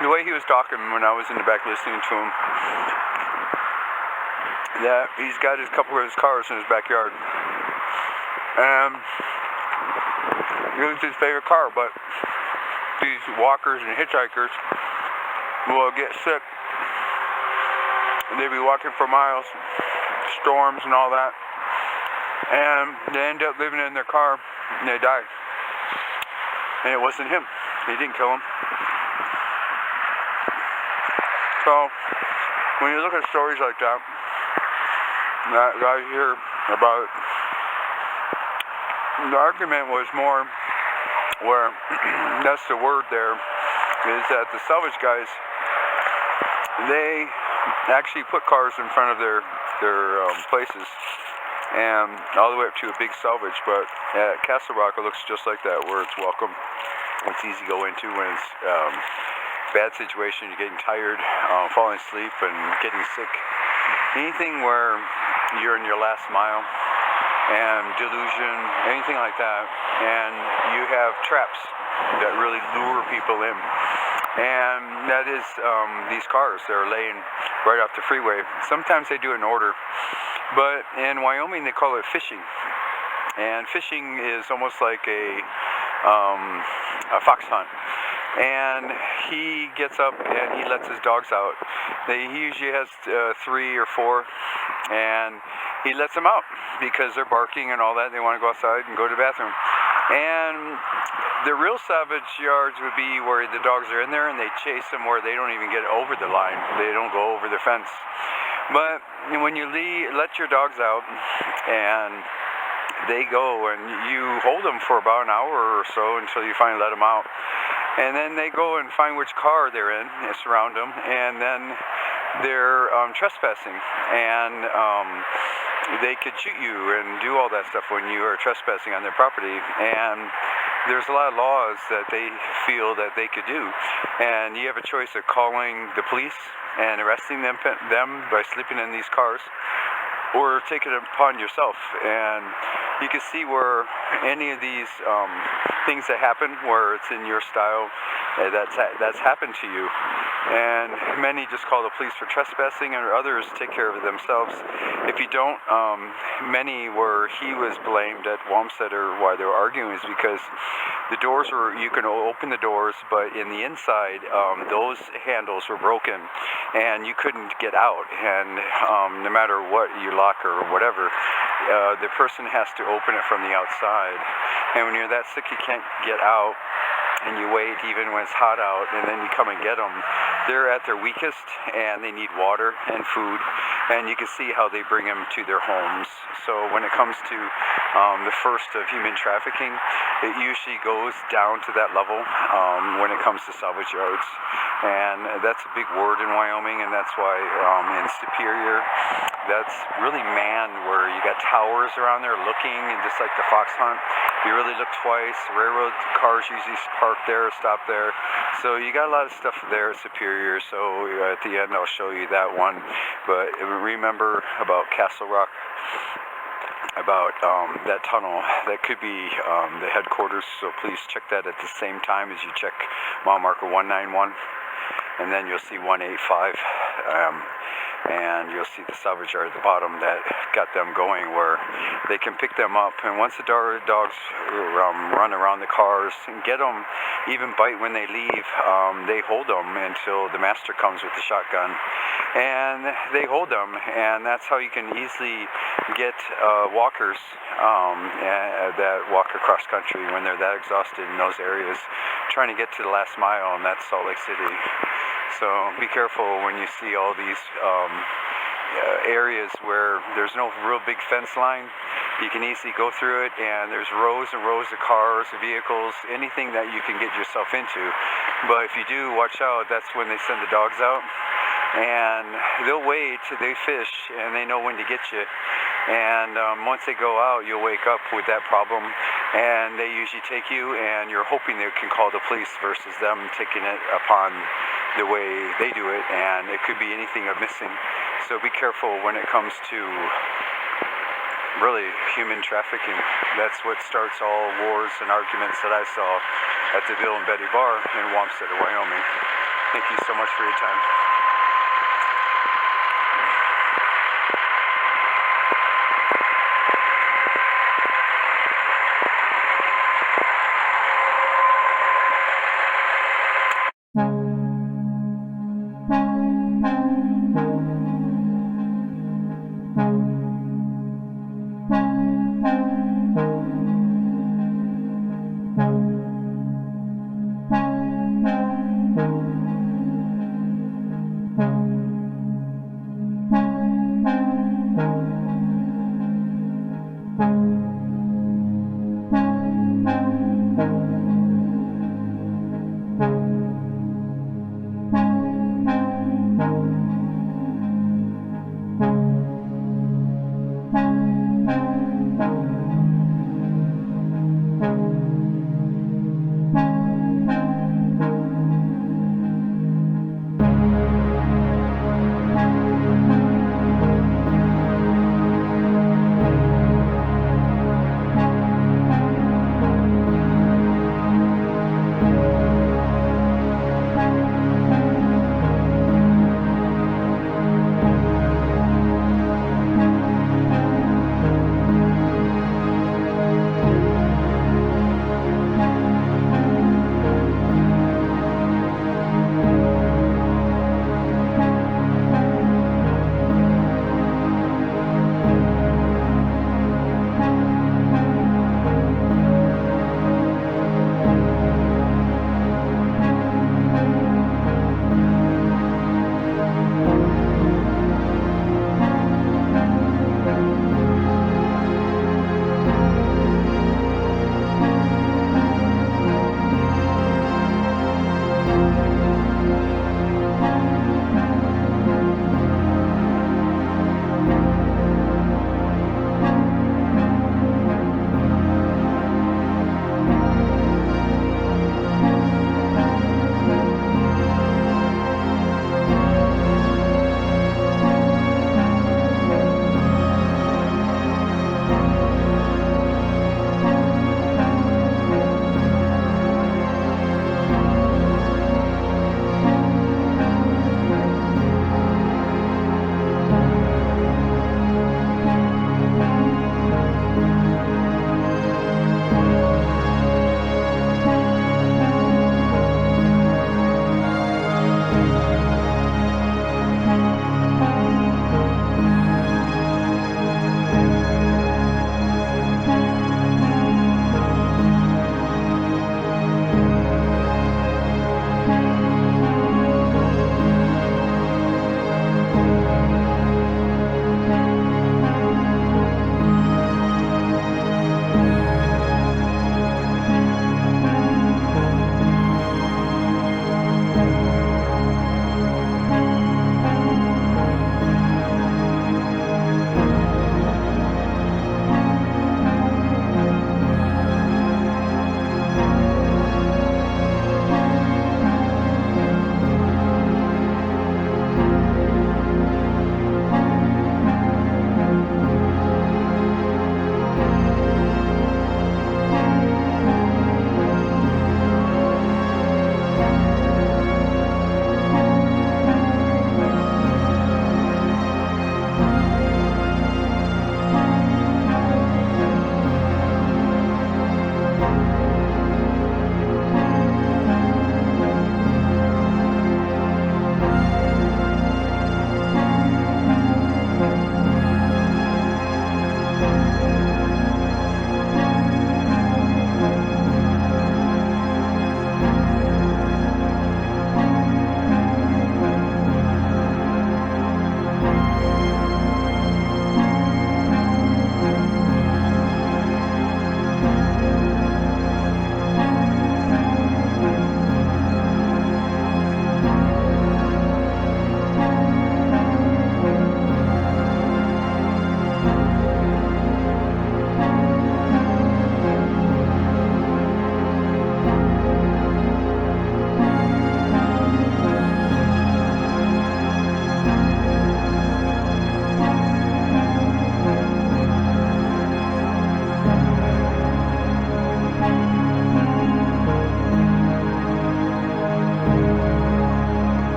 the way he was talking when I was in the back listening to him, that he's got a couple of his cars in his backyard. And it was his favorite car, but these walkers and hitchhikers will get sick. They'd be walking for miles, storms and all that, and they end up living in their car and they die. And it wasn't him. He didn't kill him. So when you look at stories like that I hear about, the argument was more where that's the word there, is that the salvage guys, they actually put cars in front of their places, and all the way up to a big salvage. But at Castle Rock, it looks just like that, where it's welcome. It's easy to go into when it's bad situation, you're getting tired, falling asleep, and getting sick. Anything where you're in your last mile, and delusion, anything like that, and you have traps that really lure people in. And that is these cars, they're laying right off the freeway. Sometimes they do it in order, but in Wyoming they call it fishing. And fishing is almost like a fox hunt. And he gets up and he lets his dogs out. He usually has 3 or 4, and he lets them out because they're barking and all that. They want to go outside and go to the bathroom. And the real savage yards would be where the dogs are in there and they chase them where they don't even get over the line. They don't go over the fence. But when you let your dogs out and they go and you hold them for about an hour or so until you finally let them out, and then they go and find which car they're in, they surround them, and then they're trespassing, and they could shoot you and do all that stuff when you are trespassing on their property. And there's a lot of laws that they feel that they could do, and you have a choice of calling the police and arresting them by sleeping in these cars, or take it upon yourself. And you can see where any of these things that happen, where it's in your style, that's happened to you. And many just call the police for trespassing, and others take care of it themselves. If you don't, many where he was blamed at Wamstetter why they were arguing is because the doors were, you can open the doors, but in the inside, those handles were broken, and you couldn't get out. And no matter what you lock or whatever, the person has to open it from the outside. And when you're that sick you can't get out, and you wait even when it's hot out, and then you come and get them, they're at their weakest, and they need water and food, and you can see how they bring them to their homes. So when it comes to the first of human trafficking, it usually goes down to that level when it comes to salvage yards. And that's a big word in Wyoming, and that's why in Superior, that's really manned, where you got towers around there looking, and just like the fox hunt, you really look twice. Railroad cars usually park there, stop there. So you got a lot of stuff there at Superior. So at the end I'll show you that one. But remember about Castle Rock, about that tunnel, that could be the headquarters. So please check that at the same time as you check mile marker 191. And then you'll see 185. And you'll see the salvage yard at the bottom that got them going, where they can pick them up. And once the dogs run around the cars and get them, even bite when they leave, they hold them until the master comes with the shotgun, and they hold them. And that's how you can easily get walkers that walk across country when they're that exhausted in those areas, trying to get to the last mile, and that's Salt Lake City. So be careful when you see all these areas where there's no real big fence line. You can easily go through it, and there's rows and rows of cars, vehicles, anything that you can get yourself into. But if you do, watch out. That's when they send the dogs out, and they'll wait, they fish, and they know when to get you. And once they go out, you'll wake up with that problem, and they usually take you, and you're hoping they can call the police versus them taking it upon the way they do it, and it could be anything of missing. So be careful when it comes to really human trafficking. That's what starts all wars and arguments that I saw at the Bill and Betty Bar in Wamstetter, Wyoming. Thank you so much for your time.